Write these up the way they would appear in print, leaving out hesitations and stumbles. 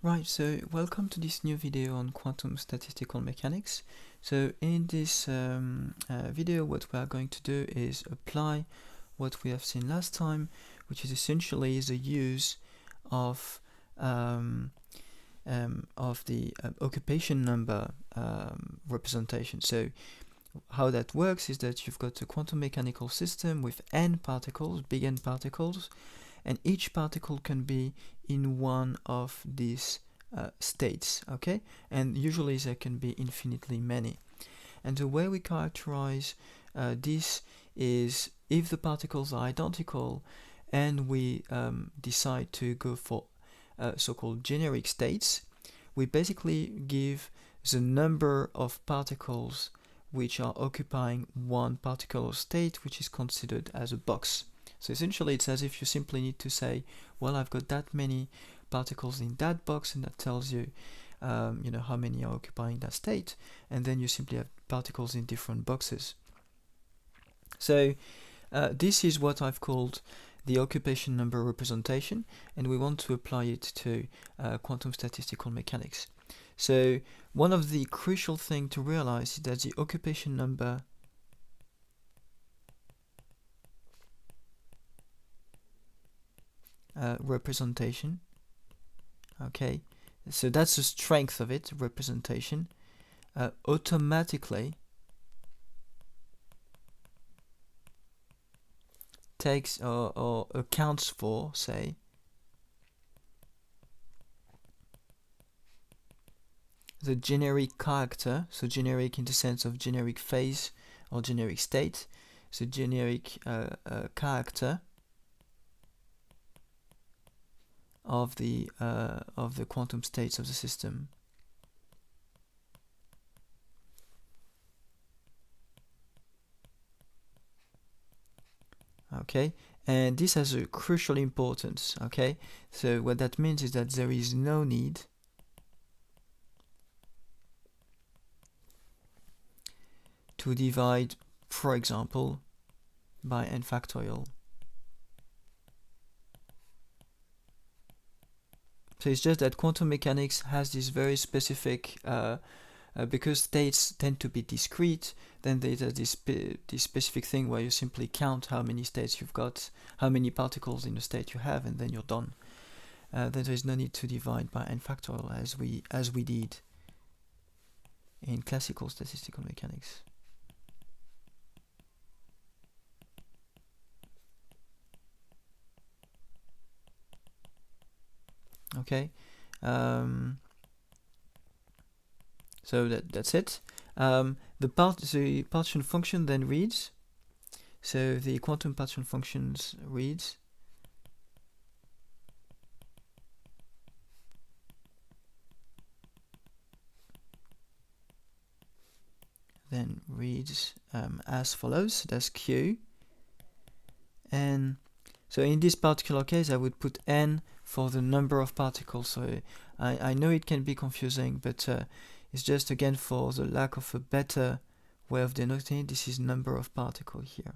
Right, so welcome to this new video on quantum statistical mechanics. So in this video, what we are going to do is apply what we have seen last time, which is essentially the use of the occupation number representation. So how that works is that you've got a quantum mechanical system with n particles, big N particles, and each particle can be in one of these states, okay? And usually there can be infinitely many. And the way we characterize this is if the particles are identical and we decide to go for so-called generic states, we basically give the number of particles which are occupying one particular state, which is considered as a box. So essentially it's as if you simply need to say, well, I've got that many particles in that box, and that tells you how many are occupying that state, and then you simply have particles in different boxes. So this is what I've called the occupation number representation, and we want to apply it to quantum statistical mechanics. So one of the crucial things to realize is that the occupation number representation, okay, so that's the strength of it, representation, automatically takes or accounts for, say, the generic character, so generic in the sense of generic phase or generic state, so generic character of the quantum states of the system. Okay, and this has a crucial importance. Okay, so what that means is that there is no need to divide, for example, by n factorial. So it's just that quantum mechanics has this very specific, because states tend to be discrete, then there's this specific thing where you simply count how many states you've got, how many particles in a state you have, and then you're done. Then there is no need to divide by n factorial as we did in classical statistical mechanics. Okay, so that's it. The partition function then reads. So the quantum partition functions reads. Then reads as follows. That's Q. And so in this particular case, I would put n for the number of particles. So I know it can be confusing, but it's just again for the lack of a better way of denoting it. This is number of particles here.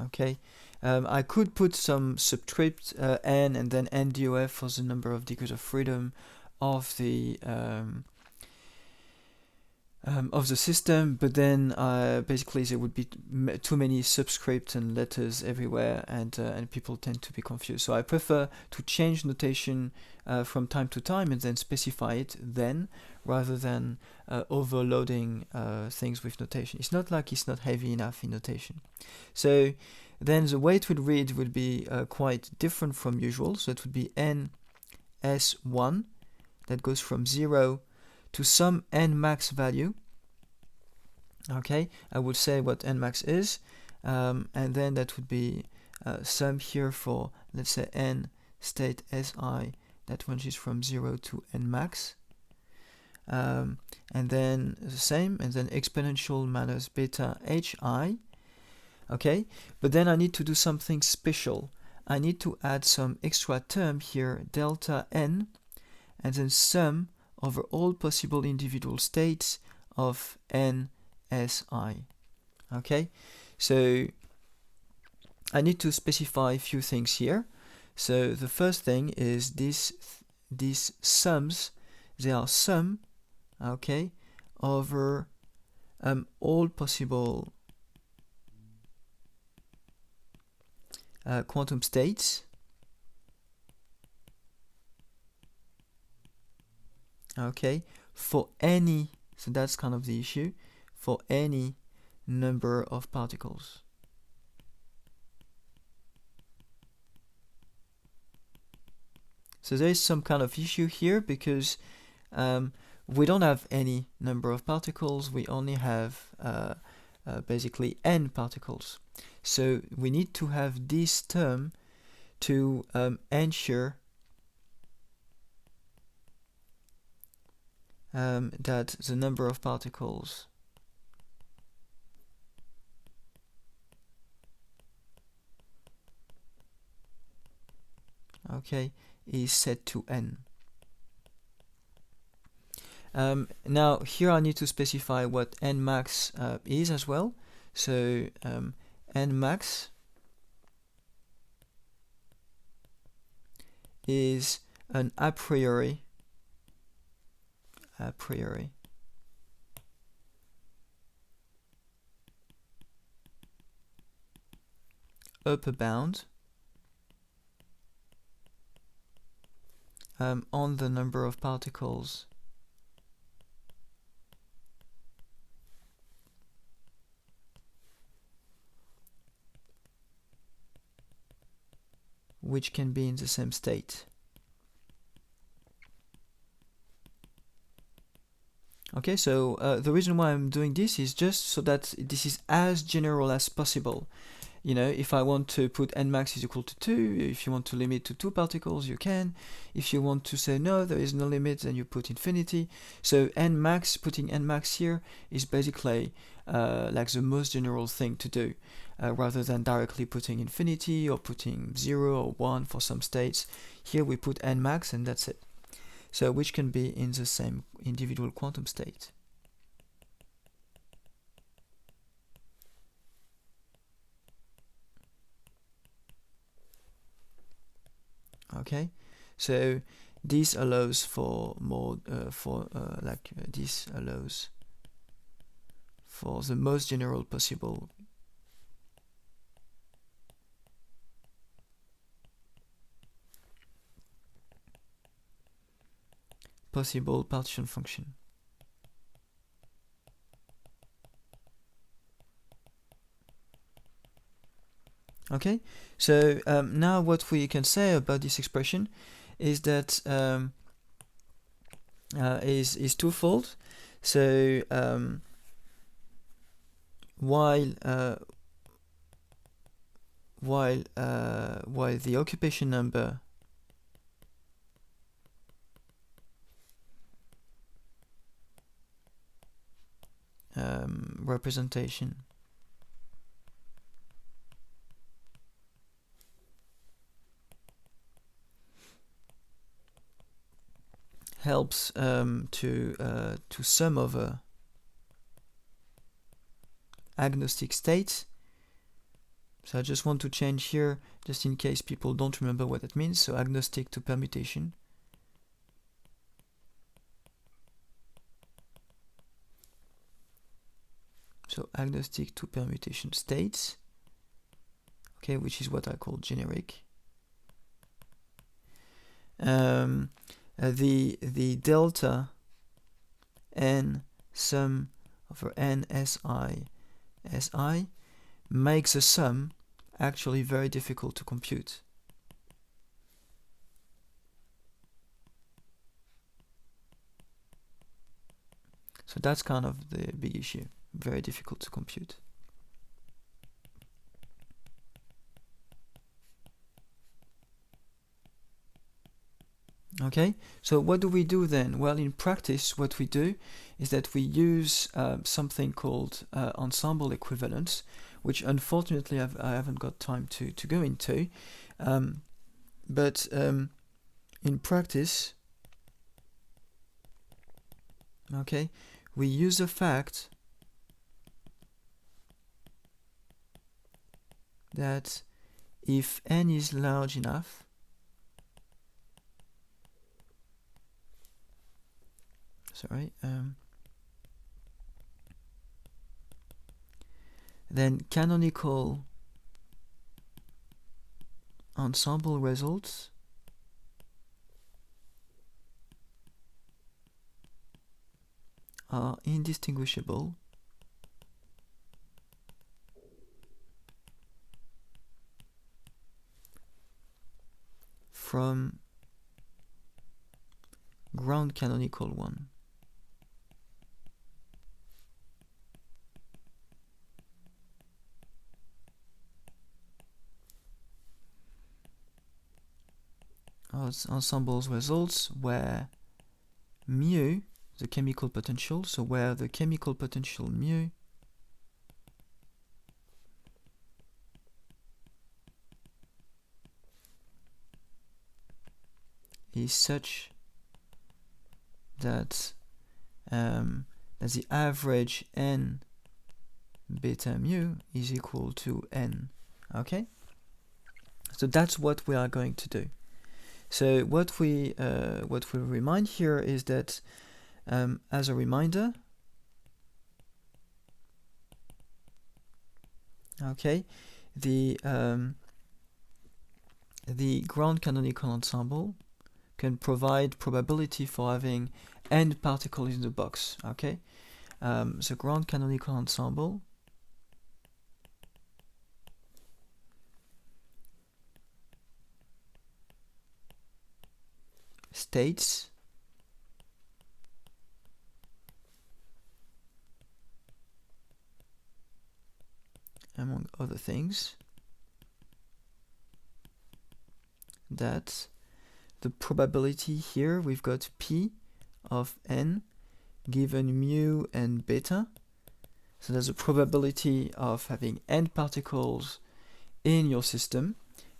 Okay, I could put some subscript n and then n DOF for the number of degrees of freedom of the system, but then basically there would be too many subscripts and letters everywhere, and people tend to be confused. So I prefer to change notation from time to time and then specify it then, rather than overloading things with notation. It's not like it's not heavy enough in notation. So then the way it would read would be quite different from usual. So it would be NS1 that goes from 0 to some n max value. Okay, I would say what n max is, and then that would be sum here for, let's say, n state Si that ranges from 0 to n max, and then the same, and then exponential minus beta Hi. Okay, but then I need to do something special. I need to add some extra term here, delta n, and then sum over all possible individual states of NSI. Okay, so I need to specify a few things here. So the first thing is these sums, they are sum, okay, over all possible quantum states, okay, for any, so that's kind of the issue, for any number of particles. So there is some kind of issue here because we don't have any number of particles, we only have basically n particles. So we need to have this term to ensure that the number of particles okay is set to n. Now here I need to specify what n max is as well. So n max is an a priori upper bound on the number of particles which can be in the same state. Okay, so the reason why I'm doing this is just so that this is as general as possible. You know, if I want to put n max is equal to 2, if you want to limit to 2 particles, you can. If you want to say no, there is no limit, then you put infinity. So n max, putting n max here is basically like the most general thing to do, rather than directly putting infinity or putting 0 or 1 for some states. Here we put n max and that's it. So which can be in the same individual quantum state. Okay, so this allows for more this allows for the most general possible partition function. Okay, so now what we can say about this expression is that is twofold. So while the occupation number representation helps to sum over agnostic states. So I just want to change here just in case people don't remember what that means. So agnostic to permutation. So agnostic to permutation states, okay, which is what I call generic. The delta n sum over n si makes a sum actually very difficult to compute. So that's kind of the big issue, very difficult to compute. Okay, so what do we do then? Well, in practice, what we do is that we use something called ensemble equivalence, which unfortunately I haven't got time to go into. But in practice, okay, we use the fact that if n is large enough, then canonical ensemble results are indistinguishable from ground canonical one. Ensemble's results where mu, the chemical potential, so where the chemical potential mu is such that the average n beta mu is equal to n. Okay, so that's what we are going to do. So what we remind here is that as a reminder, okay, the ground canonical ensemble can provide probability for having n particles in the box. Okay, so ground canonical ensemble states among other things that the probability here, we've got p of n given mu and beta, so there's a probability of having n particles in your system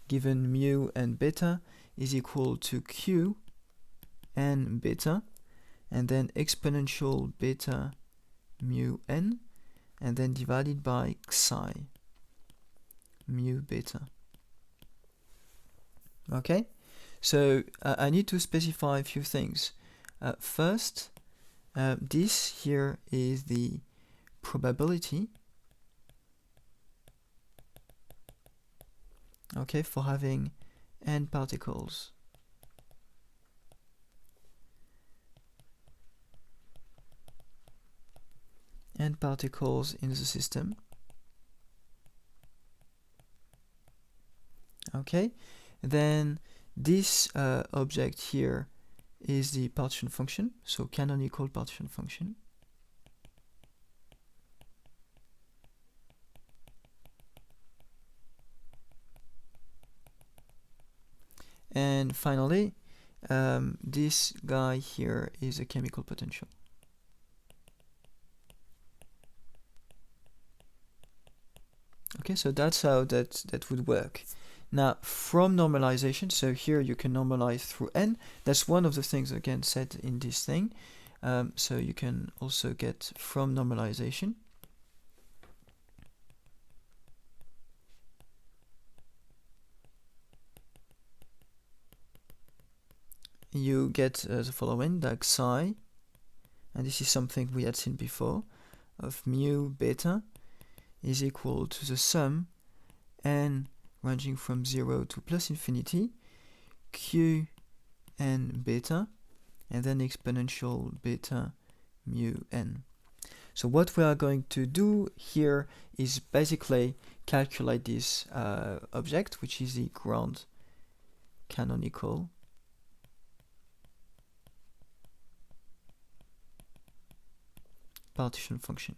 given mu and beta is equal to q n beta, and then exponential beta mu n, and then divided by psi mu beta. Okay, so I need to specify a few things. First, this here is the probability, okay, for having n particles. N particles in the system. Okay, then this object here is the partition function, so canonical partition function. And finally, this guy here is a chemical potential. Okay, so that's how that would work. Now, from normalization, so here you can normalize through n. That's one of the things, again, said in this thing. So you can also get from normalization. You get the following, like psi, and this is something we had seen before, of mu beta is equal to the sum n ranging from 0 to plus infinity, q n beta, and then exponential beta mu n. So what we are going to do here is basically calculate this object, which is the ground canonical partition function.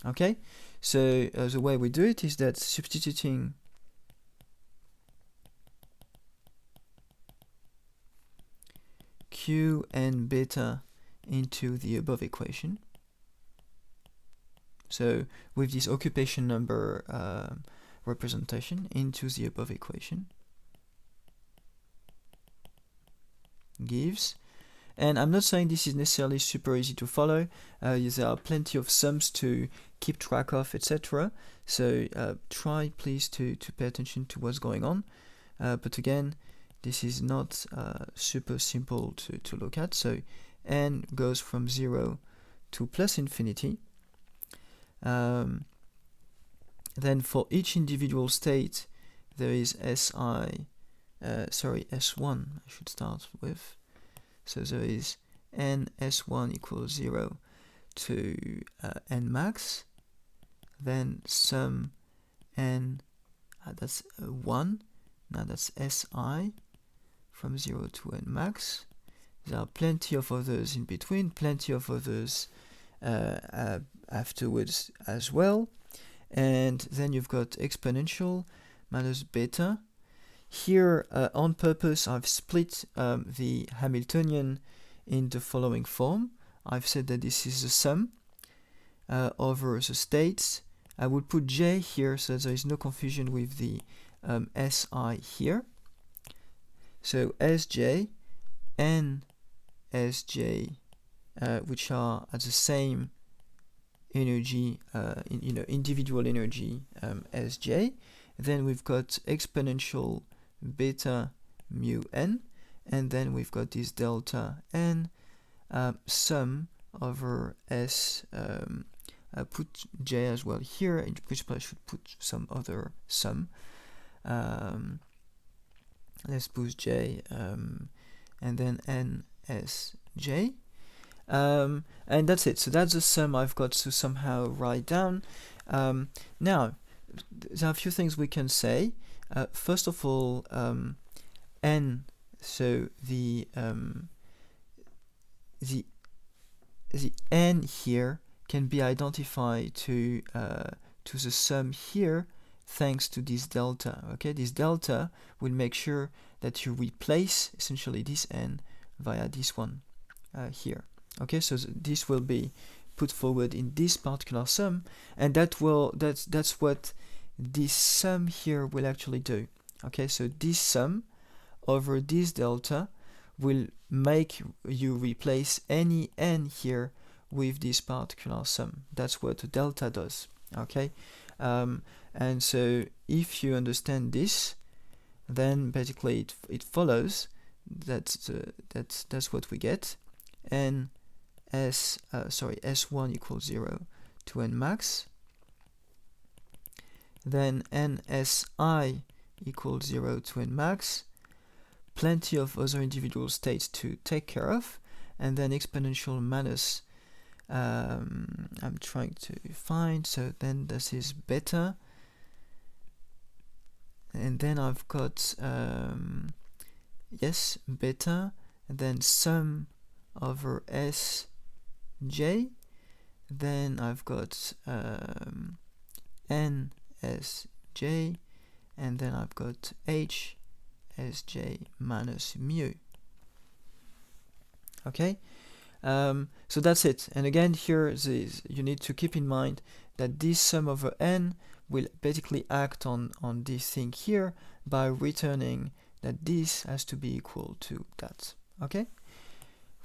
Okay, so the way we do it is that substituting q and beta into the above equation. So with this occupation number representation into the above equation gives, and I'm not saying this is necessarily super easy to follow, there are plenty of sums to keep track of, etc. So try please to pay attention to what's going on. But again, this is not super simple to look at. So n goes from 0 to plus infinity. Then for each individual state, there is S1 I should start with. So there is n S1 equals 0 to n max. Then sum n, that's 1. Now that's Si from 0 to n max. There are plenty of others in between, plenty of others afterwards as well. And then you've got exponential minus beta. Here, on purpose, I've split the Hamiltonian in the following form. I've said that this is the sum over the states. I will put j here so there is no confusion with the Si here. So Sj and Sj, which are at the same energy, individual energy as j. Then we've got exponential beta mu n, and then we've got this delta n sum over s. Put j as well here. In principle, I should put some other sum. Let's put j, and then n s j. And that's it. So that's the sum I've got to somehow write down. Now, there are a few things we can say. First of all, n. So the n here can be identified to the sum here, thanks to this delta. Okay, this delta will make sure that you replace essentially this n via this one here. Okay, so this will be put forward in this particular sum, and that's what this sum here will actually do. Okay, so this sum over this delta will make you replace any n here with this particular sum. That's what the delta does. Okay, and so if you understand this, then basically it follows that that's what we get. N S1 equals 0 to n max. Then NSI equals 0 to n max. Plenty of other individual states to take care of, and then exponential minus. I'm trying to find. So then this is beta, and then I've got beta, and then sum over Sj. Then I've got NSj, and then I've got Hsj minus mu. Okay, so that's it. And again, here you need to keep in mind that this sum over n will basically act on this thing here by returning that this has to be equal to that. Okay,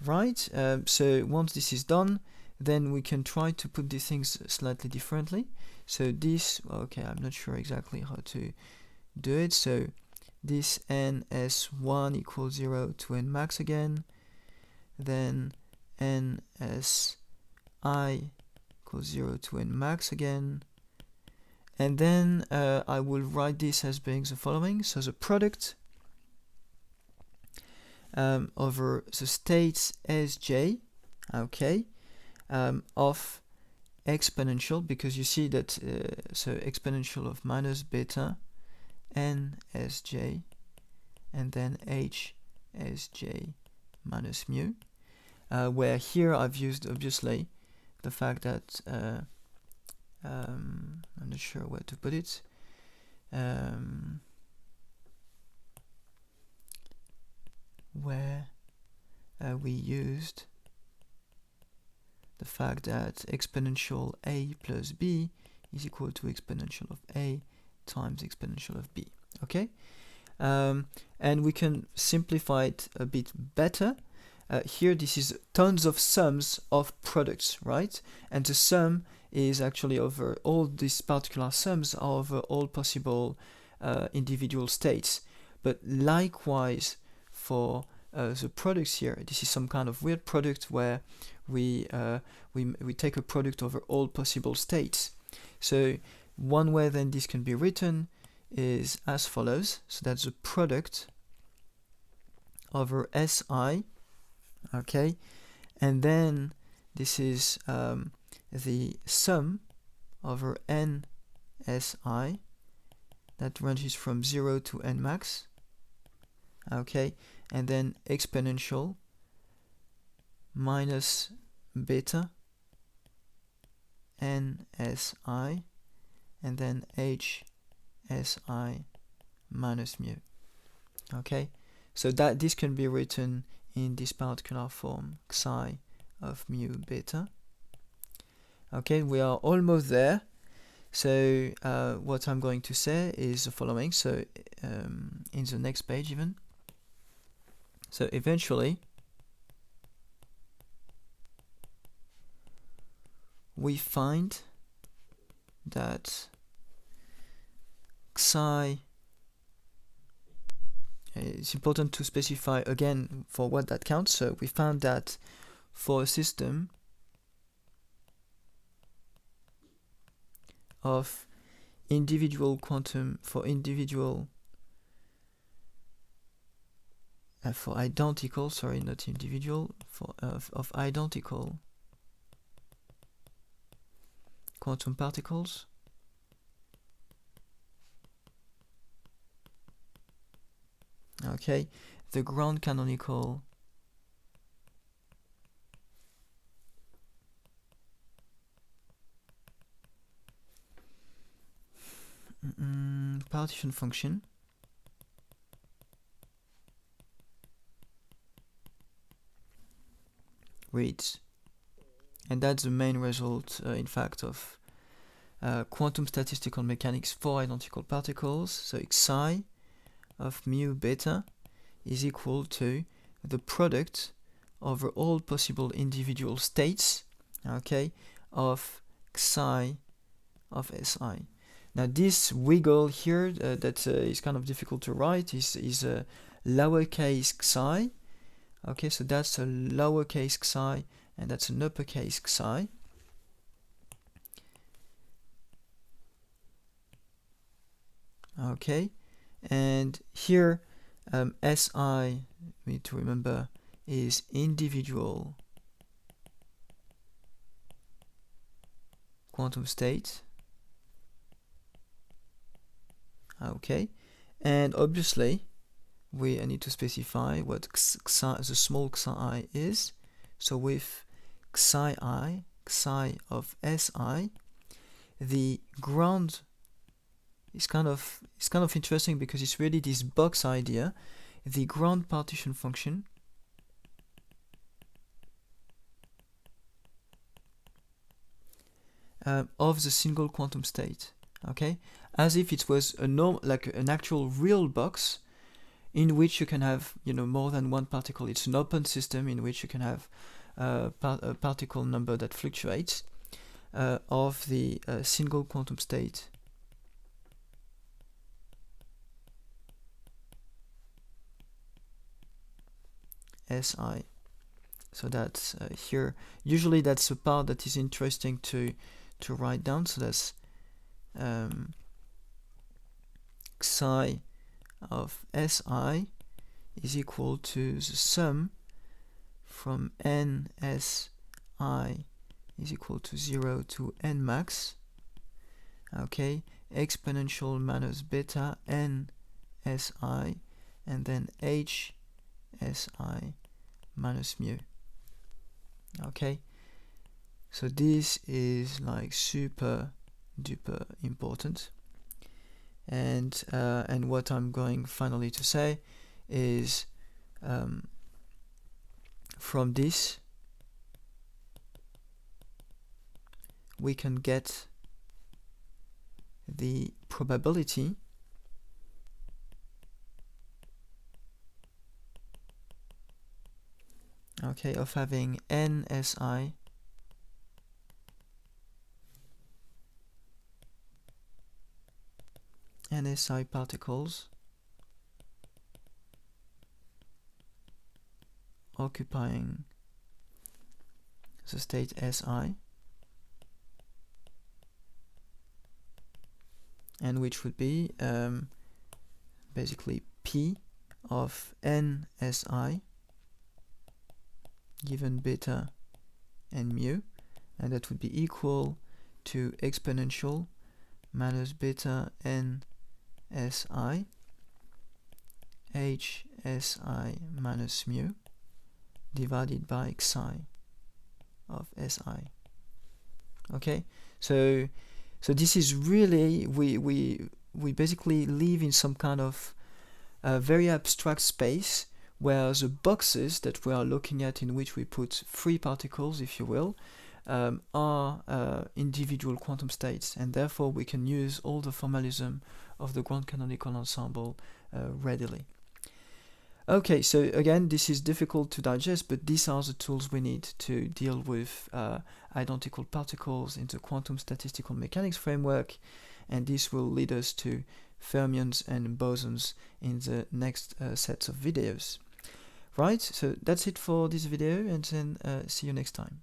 right. So once this is done, then we can try to put these things slightly differently. So this, okay, I'm not sure exactly how to do it. So this ns1 equals 0 to n max again. Then nsi equals 0 to n max again. And then I will write this as being the following. So the product over the states Sj, okay, of exponential, because you see that so exponential of minus beta nsj and then hsj minus mu, where here I've used obviously the fact that I'm not sure where to put it, where we used the fact that exponential a plus b is equal to exponential of a times exponential of b. Okay, and we can simplify it a bit better here this is tons of sums of products, right? And the sum is actually over all these particular sums over all possible individual states. But likewise for the products here, this is some kind of weird product where we take a product over all possible states. So one way then this can be written is as follows. So that's the product over Si, okay, and then this is the sum over n Si that ranges from 0 to n max, okay, and then exponential minus beta n Si, and then h Si minus mu, okay. So that this can be written in this particular form, psi of mu beta. Okay, we are almost there. So what I'm going to say is the following. So in the next page even. So eventually we find that psi, it's important to specify again for what that counts. So we found that for a system of individual quantum, for identical, sorry, not individual, for of identical quantum particles, okay, the ground canonical partition function reads, and that's the main result in fact of quantum statistical mechanics for identical particles. So psi of mu beta is equal to the product over all possible individual states, okay, of psi of Si. Now this wiggle here that is kind of difficult to write is a lowercase psi, okay, so that's a lowercase psi and that's an uppercase psi. Okay, and here Si, we need to remember, is individual quantum state. Okay, and obviously we need to specify what the small psi is. So with psi I, psi of Si, the ground is kind of interesting because it's really this box idea. The ground partition function of the single quantum state, okay, as if it was a like an actual real box in which you can have, you know, more than one particle. It's an open system in which you can have a particle number that fluctuates of the single quantum state Si. So that's here. Usually that's a part that is interesting to write down. So that's psi of Si is equal to the sum from n Si is equal to 0 to n max, okay, exponential minus beta n Si, and then h Si minus mu. Okay, so this is like super duper important, and what I'm going finally to say is from this we can get the probability okay, of having NSI particles occupying the state Si, and which would be basically P of NSI given beta and mu, and that would be equal to exponential minus beta NSI HSI minus mu divided by Xi of Si. Okay, so this is really, we basically live in some kind of very abstract space where the boxes that we are looking at, in which we put free particles, if you will, are individual quantum states, and therefore we can use all the formalism of the grand canonical ensemble readily. Okay, so again, this is difficult to digest, but these are the tools we need to deal with identical particles in the quantum statistical mechanics framework, and this will lead us to fermions and bosons in the next sets of videos. Right, so that's it for this video, and then see you next time.